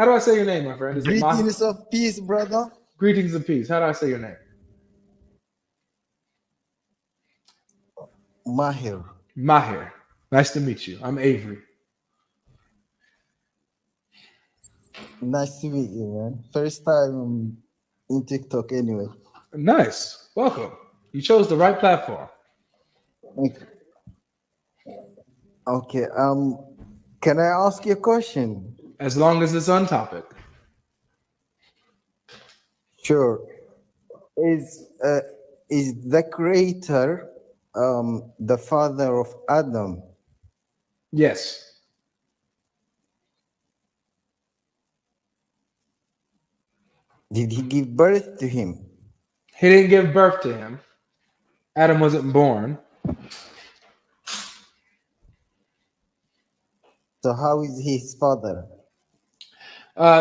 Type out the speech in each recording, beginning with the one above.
How do I say your name, my friend? Is it Greetings of peace, brother. Greetings of peace. How do I say your name? Mahir. Mahir. Nice to meet you. I'm Avery. Nice to meet you, man. First time in TikTok, anyway. Nice. Welcome. You chose the right platform. Okay. Can I ask you a question? As long as it's on topic. Sure. Is the creator the father of Adam? Yes. Did he give birth to him? He didn't give birth to him. Adam wasn't born. So how is he his father?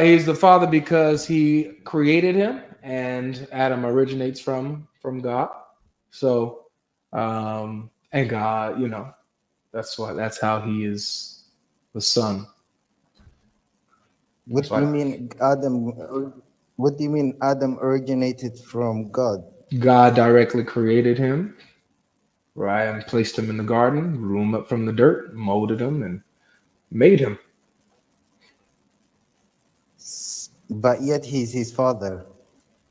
He's the father because he created him, and Adam originates from God. So, and God, that's how he is the son. What do you mean Adam? What do you mean Adam originated from God? God directly created him, right, and placed him in the garden, grew him up from the dirt, molded him, and made him. But yet he's his father.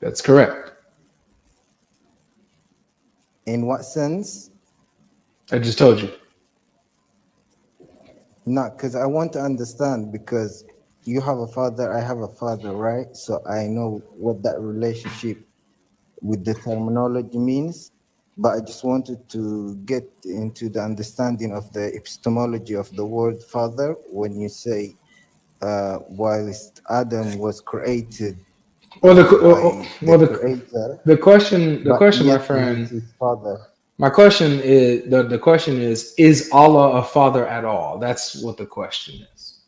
That's correct. In what sense? I just told you. No, because I want to understand, because you have a father, I have a father, right? So I know what that relationship with the terminology means, but I just wanted to get into the understanding of the epistemology of the word father when you say whilst Adam was created Well, by the creator, the question, but my yet he is friend. his father. My question is the question is Allah a father at all? That's what the question is.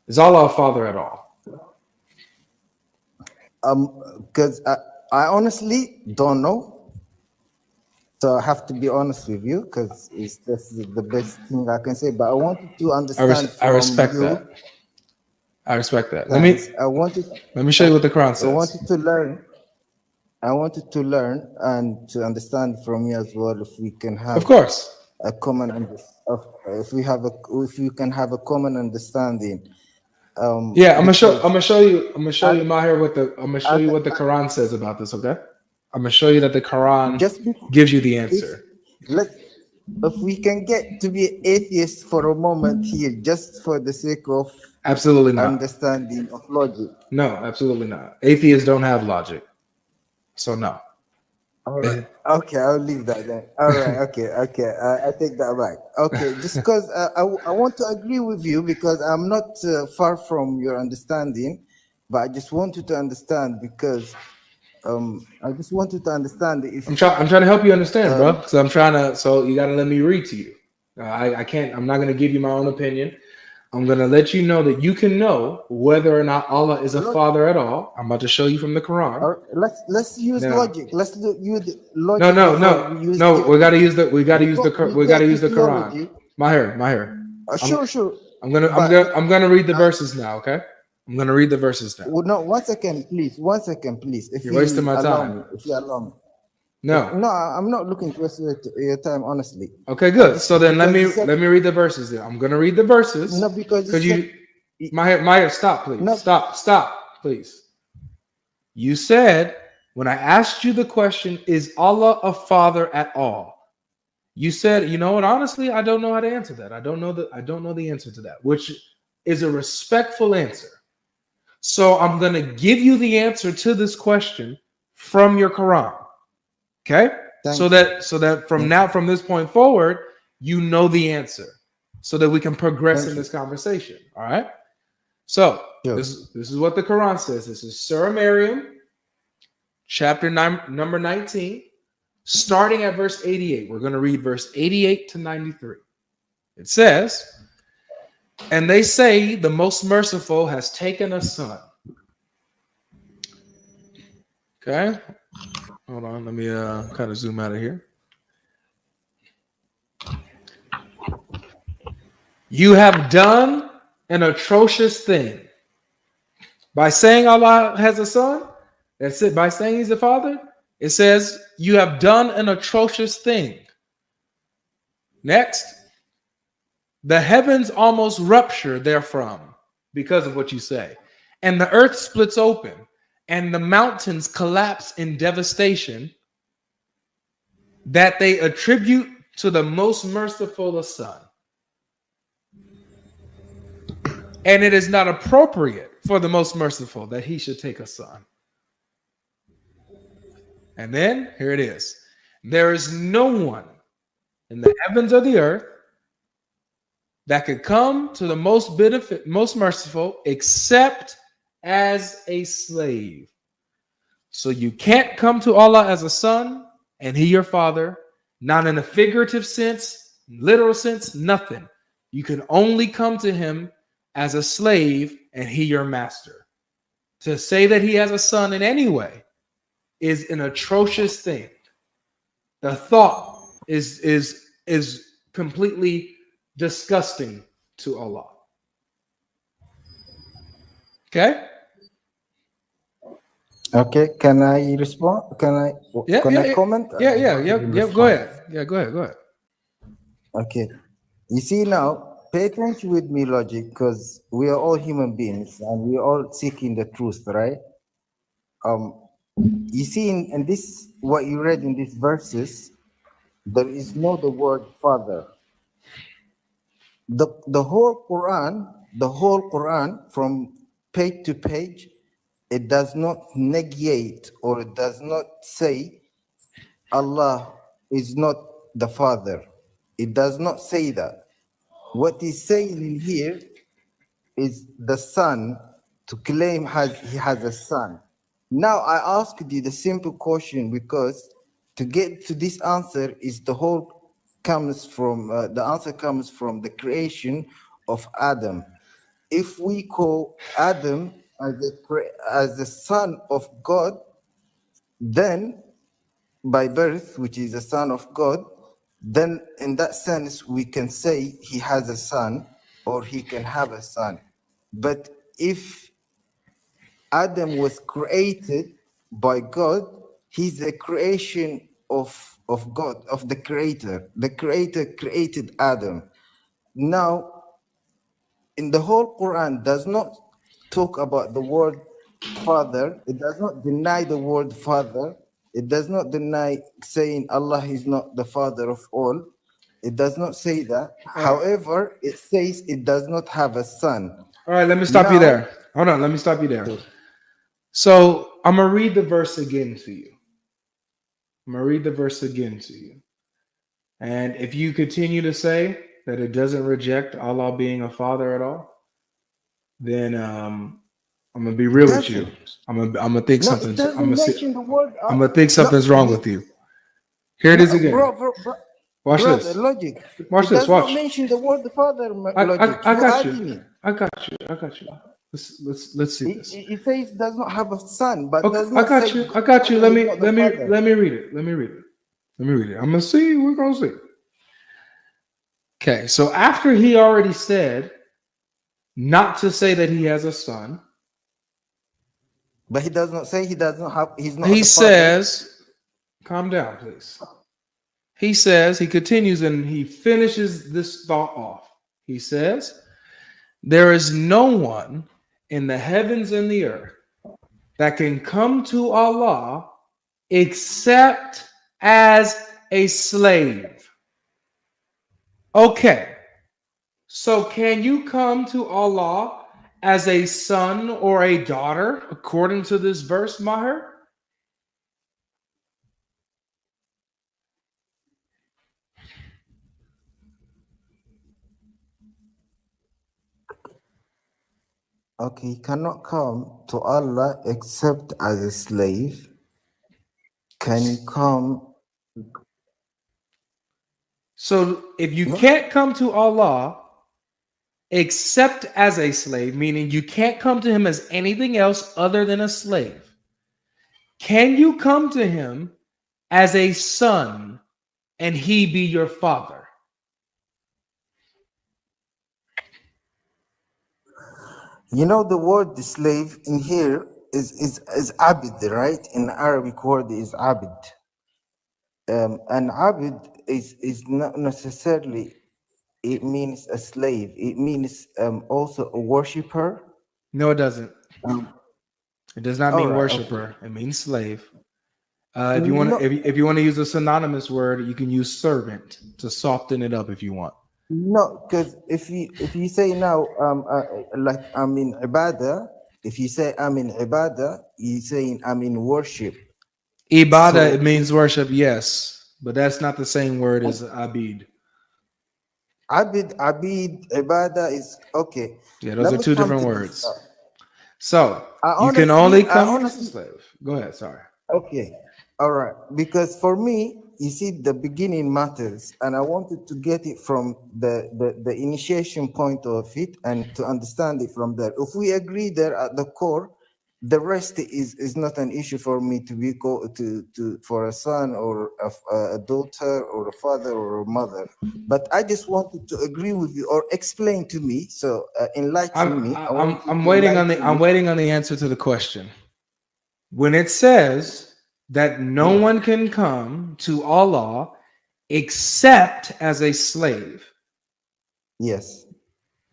Is Allah a father at all? Because I honestly don't know. So I have to be honest with you, because this is the best thing I can say. But I wanted to understand I from respect you. that. I respect that. Thanks. Let me show you what the Quran says. I wanted to learn. I wanted to learn and to understand from you as well, if we can have Of course. a common if you can have a common understanding. Yeah, I'm gonna show you Mahir what the Quran says about this, okay? I'm gonna show you that the Quran gives you the answer. If we can get to be atheists for a moment here, just for the sake of absolutely not understanding of logic. No, absolutely not. Atheists don't have logic, so no. All right. Okay, I'll leave that then. All right. Okay. I take that back. Okay, just because I want to agree with you, because I'm not far from your understanding, but I just wanted to understand, because I just wanted to understand if I'm trying to help you understand, bro. Because I'm trying to. So you got to let me read to you. I can't. I'm not going to give you my own opinion. I'm going to let you know that you can know whether or not Allah is a father at all. I'm about to show you from the Quran. Let's use logic. Let's use logic. No. We got to use the Quran. Mahir. Sure. I'm gonna read the verses now. Okay. I'm gonna read the verses now. No, 1 second, please. 1 second, please. If you're wasting my time. If you allow me. No, I'm not looking to waste your time, honestly. Okay, good. So then let me read the verses. Then I'm gonna read the verses. No, because Maya, stop, please. No. Stop, please. You said when I asked you the question, is Allah a father at all? You said, you know what? Honestly, I don't know how to answer that. I don't know the answer to that, which is a respectful answer. So I'm gonna give you the answer to this question from your Quran. Okay? So that from this point forward, you know the answer, so that we can progress in this conversation. All right. So this is what the Quran says. This is Surah Maryam, chapter 9, number 19, starting at verse 88. We're going to read verse 88 to 93. It says, "And they say the Most Merciful has taken a son." Okay. Hold on. Let me kind of zoom out of here. "You have done an atrocious thing." By saying Allah has a son, that's it. By saying he's a father, it says you have done an atrocious thing. Next, the heavens almost rupture therefrom because of what you say, and the earth splits open, and the mountains collapse in devastation that they attribute to the most merciful the Son. And it is not appropriate for the most merciful that he should take a son. And then here it is. There is no one in the heavens or the earth that could come to the most merciful, except as a slave. So you can't come to Allah as a son and he your father, not in a figurative sense, literal sense, nothing. You can only come to him as a slave and he your master. To say that he has a son in any way is an atrocious thing. The thought is completely disgusting to Allah. Okay? Okay, can I respond? Can I comment? Yeah. Go ahead. Yeah, go ahead. Okay. You see now, pay attention with me, Logic, because we are all human beings and we are all seeking the truth, right? You see in this, what you read in these verses, there is no the word father. The whole Quran from page to page, it does not negate or it does not say Allah is not the father. It does not say that. What he's saying in here is the son to claim he has a son. Now I asked you the simple question because to get to this answer is the whole comes from the answer comes from the creation of Adam. If we call Adam as the son of God, then by birth, which is the son of God, then in that sense we can say he has a son or he can have a son. But if Adam was created by God, he's a creation of God, of the creator. The creator created Adam. Now, in the whole Quran does not talk about the word father. It does not deny the word father. It does not deny saying Allah is not the father of all. It does not say that. However, it says it does not have a son. All right, let me stop you there. Hold on, let me stop you there. So I'm going to read the verse again to you. And if you continue to say that it doesn't reject Allah being a father at all, then I'm gonna be real with you. I'm gonna think something's. I'm gonna think something's wrong with you. Here it is again. Watch this. Logic. Watch this. Watch. Not mention the word father. Logic. I got you. I got you. Let's see this. It says does not have a son, but okay, does not I got you. Let me read it. Let me read it. I'm gonna see. We're gonna see. Okay, so after he already said not to say that he has a son, but he does not say he does not have. He's not. He says, "Calm down, please." He says, he continues, and he finishes this thought off. He says, "There is no one in the heavens and the earth that can come to Allah except as a slave." Okay, so can you come to Allah as a son or a daughter according to this verse, Maher? Okay, he cannot come to Allah except as a slave. Can you come? So if you can't come to Allah except as a slave, meaning you can't come to him as anything else other than a slave, can you come to him as a son and he be your father? You know the word slave in here is abid, right? In Arabic word is abid. And abid is not necessarily it means a slave. It means also a worshipper. No, it doesn't. Um, It does not all mean right, okay. worshiper. It means slave. If you want No, to, if you want to use a synonymous word, you can use servant to soften it up if you want. no, because if you say now like I'm in ibadah, if you say I'm in ibadah, you saying I'm in worship. Ibadah, it So means if worship, yes, but that's not the same word as abid. abid, ibadah is okay. Yeah, those Let are me two come different to this words. now. So I you can honestly, only I come as a honestly, slave. Go ahead. Sorry. okay, all right. Because for me, you see, the beginning matters, and I wanted to get it from the initiation point of it and to understand it from there. If we agree there at the core, the rest is not an issue for me to be to for a son or a daughter or a father or a mother. But I just wanted to agree with you or explain to me. So I'm enlighten me. I I'm want you I'm to waiting on the enlighten I'm me. waiting on the answer to the question. When it says that no Yeah. one can come to Allah except as a slave, Yes.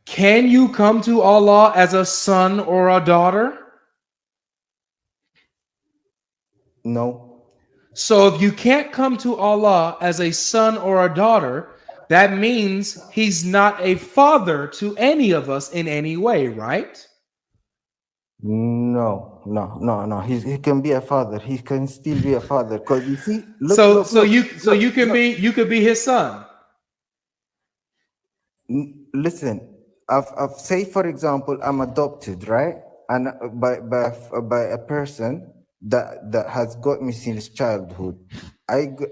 can you come to Allah as a son or a daughter? No. So if you can't come to Allah as a son or a daughter, that means he's not a father to any of us in any way, right? No, no, no, no. He can be a father. He can still be a father. Because you see, look, So look, so look, you so look, you can look. be you could be his son. Listen, I've say for example, I'm adopted, right? And by a person that has got me since childhood. I, g-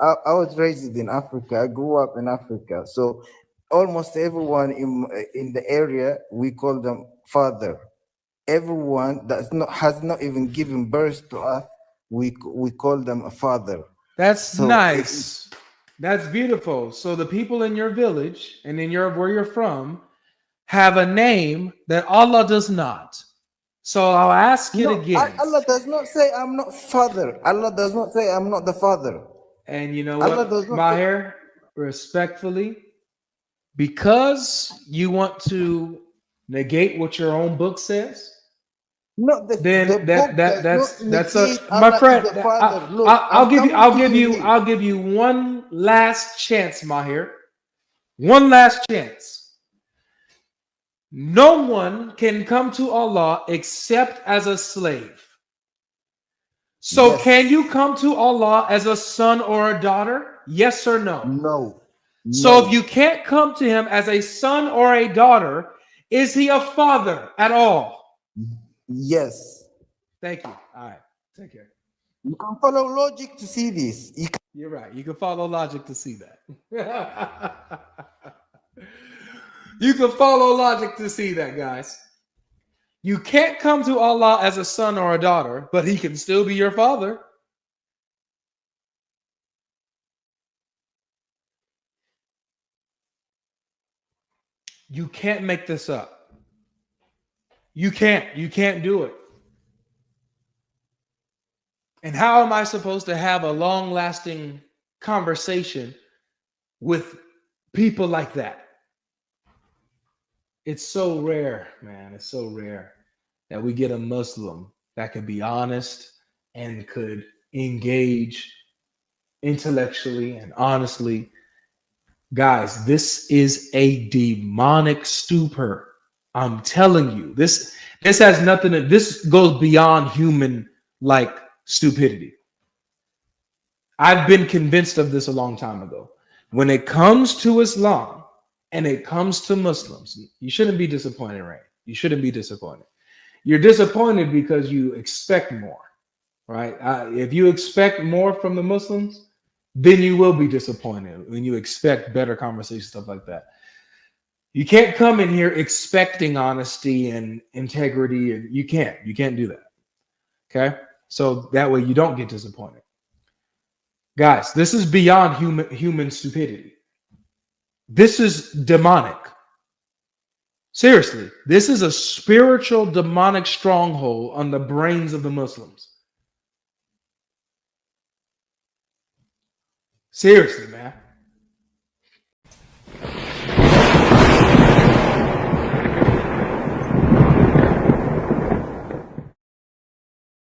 I was raised in Africa. I grew up in Africa. So almost everyone in the area we call them father. Everyone that's not has not even given birth to us, we call them a father. That's So nice. That's beautiful. So the people in your village and in your where you're from have a name that Allah does not. So I'll ask it no, again. Allah does not say I'm not father. Allah does not say I'm not the father. And you know Allah does what, not say Maher? Respectfully, because you want to negate what your own book says, no. The then book does not that's a negate my Allah is friend. the father. Look, I'll I'm give you coming I'll to give you you here. I'll give you one last chance, Maher. One last chance. No one can come to Allah except as a slave. So can you Yes. come to Allah as a son or a daughter? Yes or no? No. So if you No. can't come to him as a son or a daughter, is he a father at all? Yes. Thank you. All right. Take care. You can follow logic to see this. You're right. You can follow logic to see that. You can follow logic to see that, guys. You can't come to Allah as a son or a daughter, but he can still be your father. You can't make this up. You can't. You can't do it. And how am I supposed to have a long lasting conversation with people like that? It's so rare, man. It's so rare that we get a Muslim that could be honest and could engage intellectually and honestly. Guys, this is a demonic stupor. I'm telling you, this has nothing to, this goes beyond human like stupidity. I've been convinced of this a long time ago. When it comes to Islam and it comes to Muslims, you shouldn't be disappointed, right? You shouldn't be disappointed. You're disappointed because you expect more, right? If you expect more from the Muslims, then you will be disappointed when you expect better conversation, stuff like that. You can't come in here expecting honesty and integrity, and you can't do that. Okay, so that way you don't get disappointed. Guys, this is beyond human stupidity. This is demonic. Seriously, this is a spiritual demonic stronghold on the brains of the Muslims. Seriously, man.